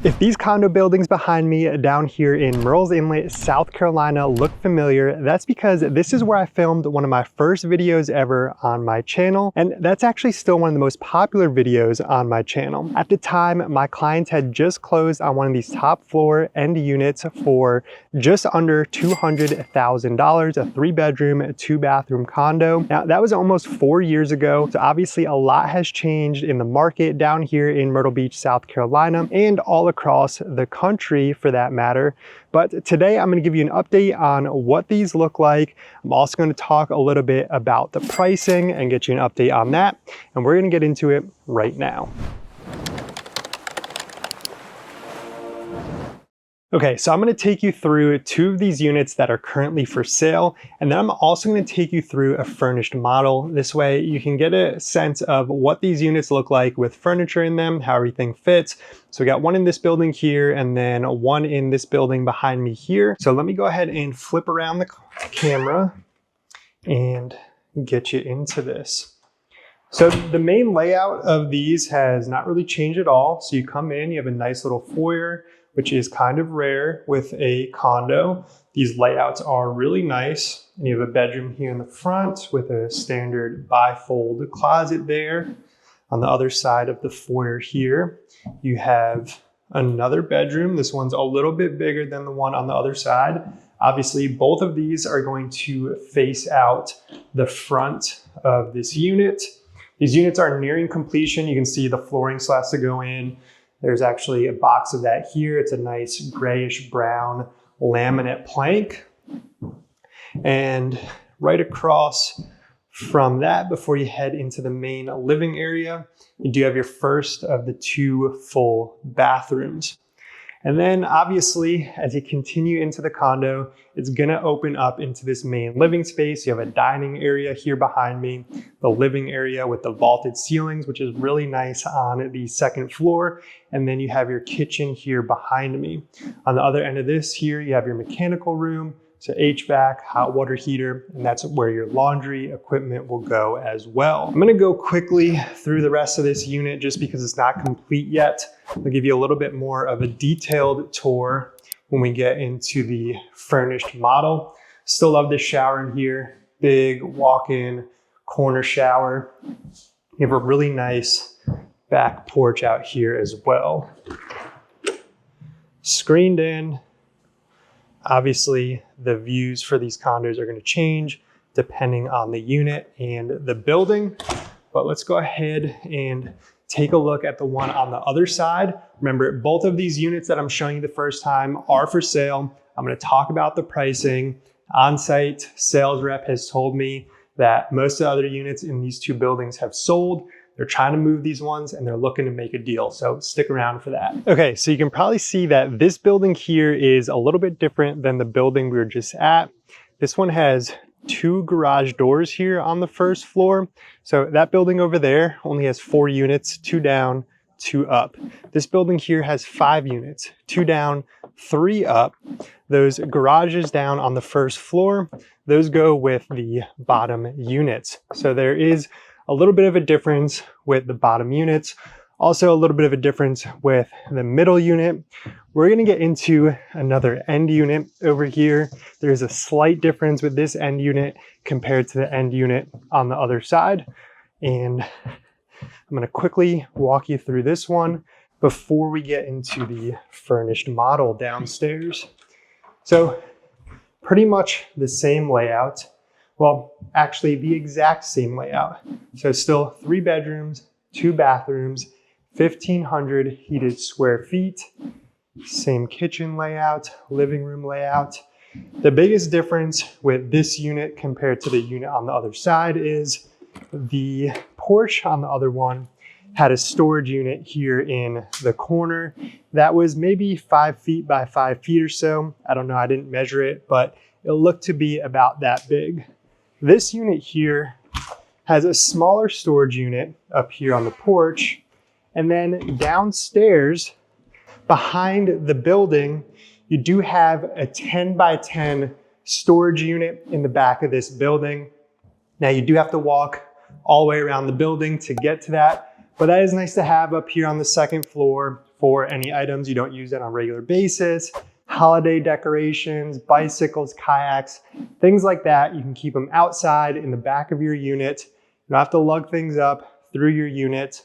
If these condo buildings behind me down here in Murrells Inlet, South Carolina look familiar, that's because this is where I filmed one of my first videos ever on my channel, and that's actually still one of the most popular videos on my channel. At the time, my clients had just closed on one of these top floor end units for just under $200,000, a 3-bedroom, 2-bathroom condo. Now, that was almost 4 years ago, so obviously a lot has changed in the market down here in Myrtle Beach, South Carolina, and all across the country for that matter. But today I'm going to give you an update on what these look like. I'm also going to talk a little bit about the pricing and get you an update on that. And we're going to get into it right now. Okay, so I'm going to take you through 2 of these units that are currently for sale, and then I'm also going to take you through a furnished model. This way you can get a sense of what these units look like with furniture in them, how everything fits. So we got one in this building here and then one in this building behind me here. So let me go ahead and flip around the camera and get you into this. So the main layout of these has not really changed at all. So you come in, you have a nice little foyer, which is kind of rare with a condo. These layouts are really nice. And you have a bedroom here in the front with a standard bifold closet there. On the other side of the foyer here, you have another bedroom. This one's a little bit bigger than the one on the other side. Obviously, both of these are going to face out the front of this unit. These units are nearing completion. You can see the flooring still has to go in. There's actually a box of that here. It's a nice grayish brown laminate plank. And right across from that, before you head into the main living area, you do have your first of the 2 full bathrooms. And then obviously, as you continue into the condo, it's gonna open up into this main living space. You have a dining area here behind me, the living area with the vaulted ceilings, which is really nice on the 2nd floor. And then you have your kitchen here behind me. On the other end of this here, you have your mechanical room, so HVAC, hot water heater, and that's where your laundry equipment will go as well. I'm gonna go quickly through the rest of this unit just because it's not complete yet. I'll give you a little bit more of a detailed tour when we get into the furnished model. Still love this shower in here. Big walk-in corner shower. You have a really nice back porch out here as well. Screened in. Obviously, the views for these condos are going to change depending on the unit and the building. But let's go ahead and take a look at the one on the other side. Remember, both of these units that I'm showing you the first time are for sale. I'm going to talk about the pricing. On-site sales rep has told me that most of the other units in these 2 buildings have sold. They're trying to move these ones and they're looking to make a deal. So stick around for that. Okay, so you can probably see that this building here is a little bit different than the building we were just at. This one has 2 garage doors here on the 1st floor. So that building over there only has 4 units, 2 down, 2 up. This building here has 5 units, 2 down, 3 up. Those garages down on the 1st floor, those go with the bottom units. So there is a little bit of a difference with the bottom units. Also a little bit of a difference with the middle unit. We're gonna get into another end unit over here. There's a slight difference with this end unit compared to the end unit on the other side. And I'm gonna quickly walk you through this one before we get into the furnished model downstairs. So pretty much the same layout. Well, actually the exact same layout. So still 3 bedrooms, 2 bathrooms, 1,500 heated square feet, same kitchen layout, living room layout. The biggest difference with this unit compared to the unit on the other side is the porch on the other one had a storage unit here in the corner that was maybe 5 feet by 5 feet or so. I don't know, I didn't measure it, but it looked to be about that big. This unit here has a smaller storage unit up here on the porch, and then downstairs behind the building, you do have a 10 by 10 storage unit in the back of this building. Now you do have to walk all the way around the building to get to that, but that is nice to have up here on the 2nd floor for any items you don't use on a regular basis, holiday decorations, bicycles, kayaks, things like that. You can keep them outside in the back of your unit. You don't have to lug things up through your unit.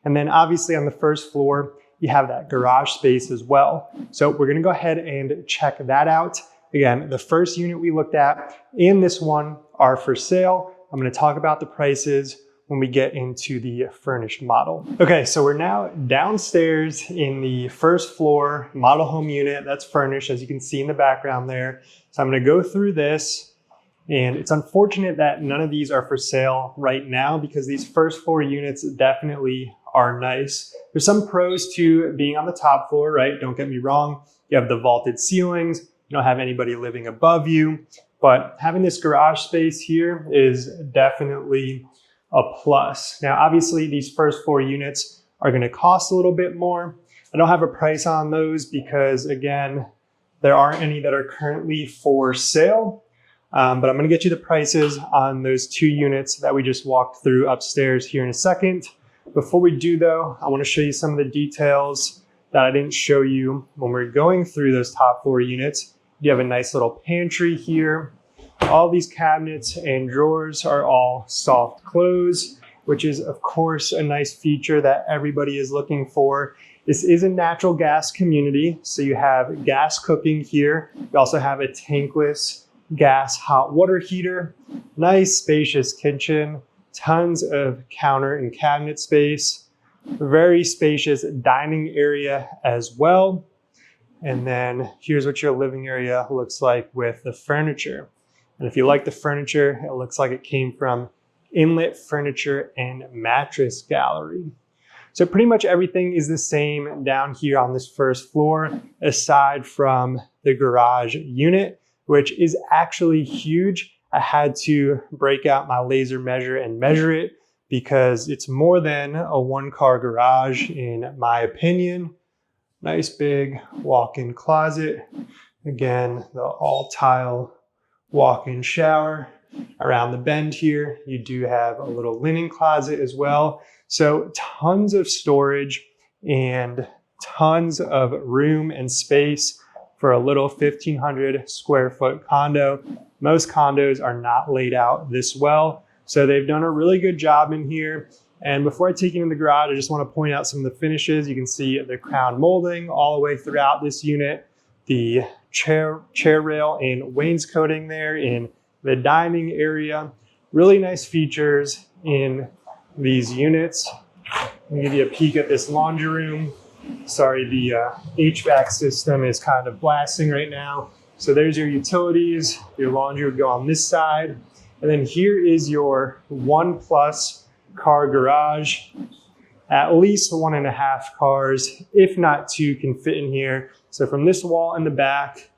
And then obviously on the first floor, you have that garage space as well. So we're gonna go ahead and check that out. Again, the first unit we looked at and this one are for sale. I'm gonna talk about the prices when we get into the furnished model. Okay, so we're now downstairs in the first floor model home unit that's furnished, as you can see in the background there. So I'm gonna go through this, and it's unfortunate that none of these are for sale right now because these first floor units definitely are nice. There's some pros to being on the top floor, right? Don't get me wrong. You have the vaulted ceilings. You don't have anybody living above you, but having this garage space here is definitely a plus. Now, obviously these first floor units are going to cost a little bit more. I don't have a price on those because again, there aren't any that are currently for sale. But I'm going to get you the prices on those two units that we just walked through upstairs here in a second. Before we do though, I want to show you some of the details that I didn't show you when we were going through those top floor units. You have a nice little pantry here. All these cabinets and drawers are all soft close, which is of course a nice feature that everybody is looking for. This is a natural gas community, so you have gas cooking here. You also have a tankless gas hot water heater, nice spacious kitchen, tons of counter and cabinet space, very spacious dining area as well. And then here's what your living area looks like with the furniture. And if you like the furniture, it looks like it came from Inlet Furniture and Mattress Gallery. So pretty much everything is the same down here on this first floor, aside from the garage unit, which is actually huge. I had to break out my laser measure and measure it because it's more than a one-car garage in my opinion. Nice big walk-in closet. Again, the all-tile walk-in shower. Around the bend here, you do have a little linen closet as well. So tons of storage and tons of room and space for a little 1,500 square foot condo. Most condos are not laid out this well, so they've done a really good job in here. And before I take you in the garage, I just want to point out some of the finishes. You can see the crown molding all the way throughout this unit, the chair rail and wainscoting there in the dining area. Really nice features in these units. Let me give you a peek at this laundry room. Sorry, the HVAC system is kind of blasting right now. So there's your utilities. Your laundry would go on this side. And then here is your 1+ car garage. At least 1.5 cars, if not 2, can fit in here. So from this wall in the back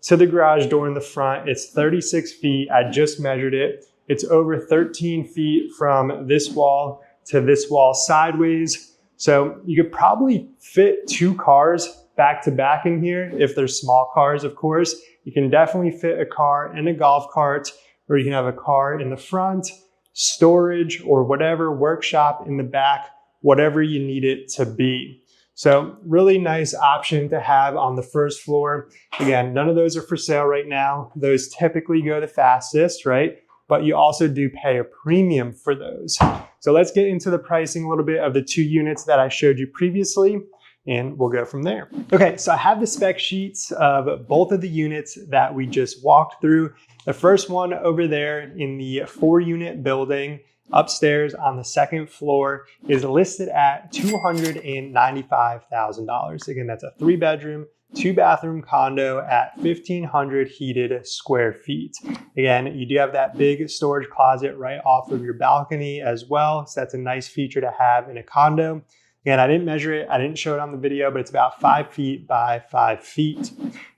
to the garage door in the front, it's 36 feet. I just measured it. It's over 13 feet from this wall to this wall sideways. So you could probably fit 2 cars back to back in here if they're small cars, of course. You can definitely fit a car and a golf cart, or you can have a car in the front, storage or whatever, workshop in the back, whatever you need it to be. So really nice option to have on the first floor. Again, none of those are for sale right now. Those typically go the fastest, right? But you also do pay a premium for those. So let's get into the pricing a little bit of the 2 units that I showed you previously, and we'll go from there. Okay, so I have the spec sheets of both of the units that we just walked through. The first one over there in the 4-unit building upstairs on the 2nd floor is listed at $295,000. Again, that's a 3-bedroom, 2-bathroom condo at 1,500 heated square feet. Again, you do have that big storage closet right off of your balcony as well. So that's a nice feature to have in a condo. Again, I didn't measure it, I didn't show it on the video, but it's about 5 feet by 5 feet.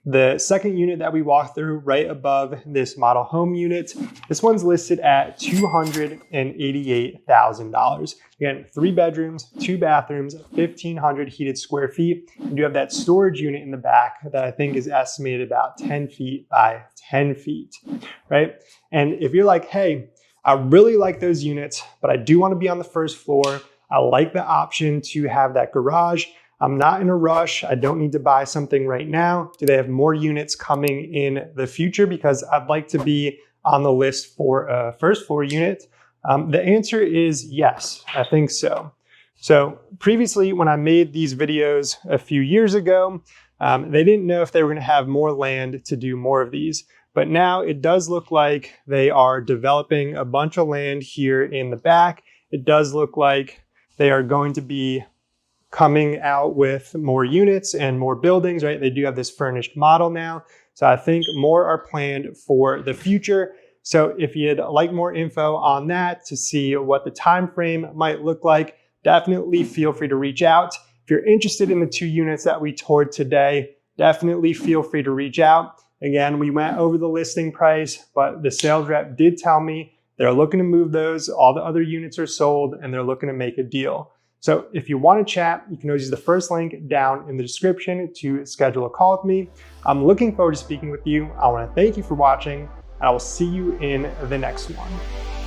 The second unit that we walked through right above this model home unit, this one's listed at $288,000. Again, 3 bedrooms, 2 bathrooms, 1,500 heated square feet. You do have that storage unit in the back that I think is estimated about 10 feet by 10 feet, right? And if you're like, hey, I really like those units, but I do want to be on the first floor. I like the option to have that garage. I'm not in a rush. I don't need to buy something right now. Do they have more units coming in the future? Because I'd like to be on the list for a first floor unit. The answer is yes, I think so. So previously, when I made these videos a few years ago, they didn't know if they were going to have more land to do more of these. But now it does look like they are developing a bunch of land here in the back. It does look like they are going to be coming out with more units and more buildings, right? They do have this furnished model now. So I think more are planned for the future. So if you'd like more info on that to see what the time frame might look like, definitely feel free to reach out. If you're interested in the 2 units that we toured today, definitely feel free to reach out. Again, we went over the listing price, but the sales rep did tell me they're looking to move those. All the other units are sold and they're looking to make a deal. So if you want to chat, you can always use the first link down in the description to schedule a call with me. I'm looking forward to speaking with you. I want to thank you for watching, and I will see you in the next one.